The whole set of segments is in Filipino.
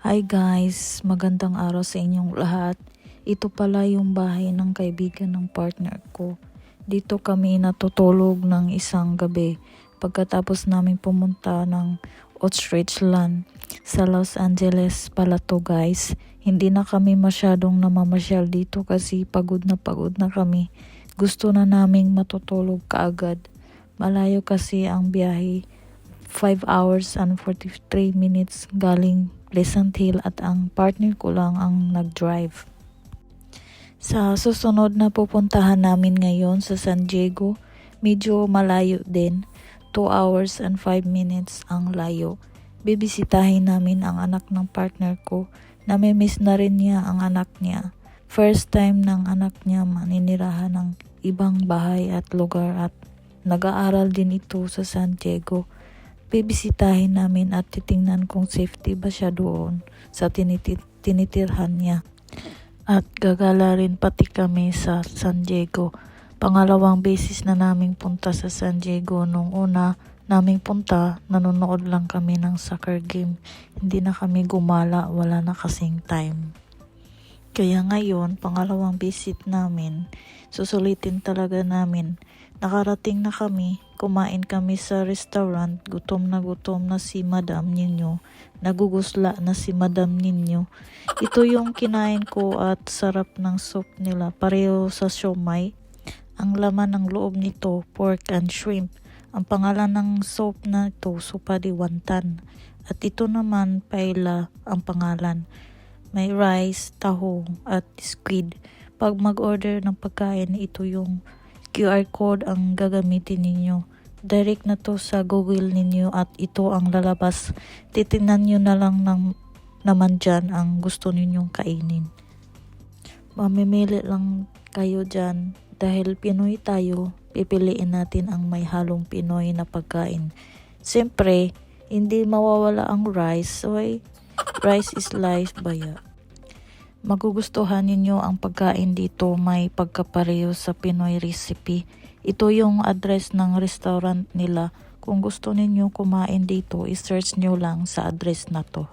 Hi guys, magandang araw sa inyong lahat. Ito pala yung bahay ng kaibigan ng partner ko. Dito kami natutulog ng isang gabi pagkatapos namin pumunta ng Ostrich Land sa Los Angeles pala to guys. Hindi na kami masyadong namamasyal dito kasi pagod na kami. Gusto na naming matutulog kaagad. Malayo kasi ang biyahe. 5 hours and 43 minutes galing Pleasant Hill at ang partner ko lang ang nag-drive. Sa susunod na pupuntahan namin ngayon sa San Diego, medyo malayo din. 2 hours and 5 minutes ang layo. Bibisitahin namin ang anak ng partner ko. Namimiss na rin niya ang anak niya. First time ng anak niya maninirahan ng ibang bahay at lugar at nag-aaral din ito sa San Diego. Bibisitahin namin at titingnan kung safety ba siya doon sa tinitirhan niya. At gagala rin pati kami sa San Diego. Pangalawang beses na naming punta sa San Diego. Nung una naming punta, nanonood lang kami ng soccer game. Hindi na kami gumala, wala na kasing time. Kaya ngayon, pangalawang visit namin, susulitin talaga namin. Nakarating na kami, kumain kami sa restaurant, gutom na si Madam Ninyo, nagugusla na si Madam Ninyo. Ito yung kinain ko at sarap ng soup nila, pareho sa siomai. Ang laman ng loob nito, pork and shrimp. Ang pangalan ng soup na ito, sopa de wonton. At ito naman, paella ang pangalan. May rice, taho at squid. Pag mag-order ng pagkain, ito yung QR code ang gagamitin ninyo. Direct na to sa Google ninyo at ito ang lalabas. Titingnan nyo na lang naman dyan ang gusto ninyong kainin. Mamimili lang kayo dyan dahil Pinoy tayo. Pipiliin natin ang may halong Pinoy na pagkain. Siyempre, hindi mawawala ang rice. So, rice is life baya. Magugustuhan ninyo ang pagkain dito, may pagkapareho sa Pinoy recipe. Ito yung address ng restaurant nila. Kung gusto ninyo kumain dito, i-search nyo lang sa address na to.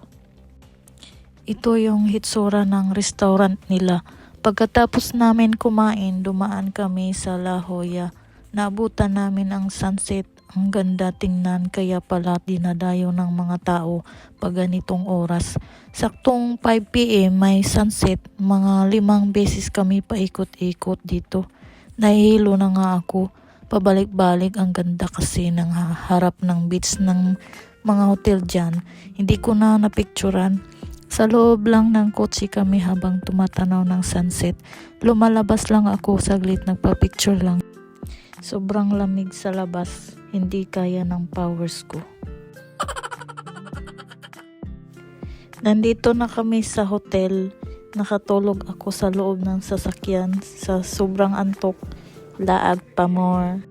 Ito yung hitsura ng restaurant nila. Pagkatapos namin kumain, dumaan kami sa La Jolla. Naabutan namin ang sunset. Ang ganda tingnan, kaya pala dinadayo ng mga tao pag ganitong oras. Saktong 5 PM may sunset, mga 5 beses kami paikot-ikot dito. Nahihilo na nga ako, pabalik-balik, ang ganda kasi ng harap ng beach ng mga hotel dyan. Hindi ko na napicturan. Sa loob lang ng kotse kami habang tumatanaw ng sunset. Lumalabas lang ako saglit, nagpa-picture lang. Sobrang lamig sa labas, hindi kaya ng powers ko. Nandito na kami sa hotel, nakatulog ako sa loob ng sasakyan sa sobrang antok, laag pa more.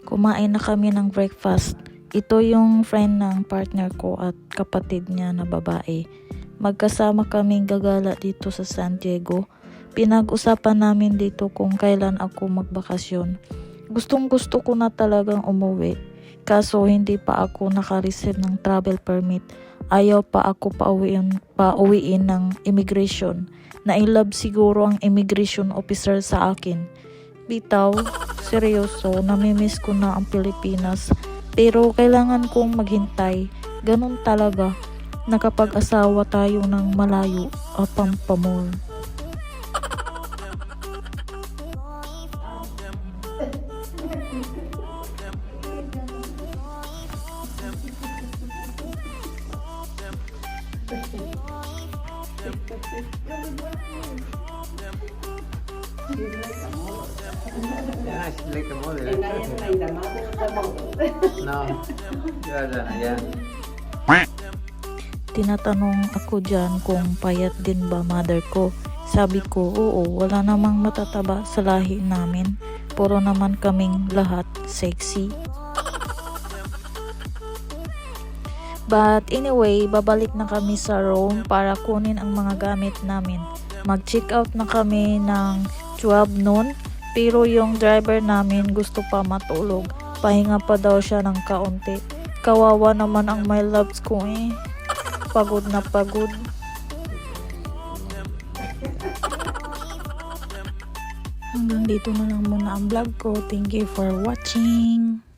Kumain na kami ng breakfast. Ito yung friend ng partner ko at kapatid niya na babae. Magkasama kaming gagala dito sa San Diego. Pinag-usapan namin dito kung kailan ako magbakasyon. Gustong-gusto ko na talagang umuwi. Kaso hindi pa ako naka-receive ng travel permit. Ayaw pa ako pauwiin ng immigration. Nailab siguro ang immigration officer sa akin. Bitaw, seryoso, namimiss ko na ang Pilipinas. Pero kailangan kong maghintay. Ganun talaga. Nakapag-asawa tayo ng malayo, apampamor. Yeah, she's like a model. No, yeah. Tinatanong ako dyan kung payat din ba mother ko. Sabi ko, oo, wala namang matataba sa lahi namin. Puro naman kaming lahat sexy. But anyway, babalik na kami sa Rome para kunin ang mga gamit namin. Mag-check out na kami ng 12 noon, pero yung driver namin gusto pa matulog. Pahinga pa daw siya ng kaunti. Kawawa naman ang my loves ko eh. Pagod na pagod. Hanggang dito na lang muna ang vlog ko. Thank you for watching.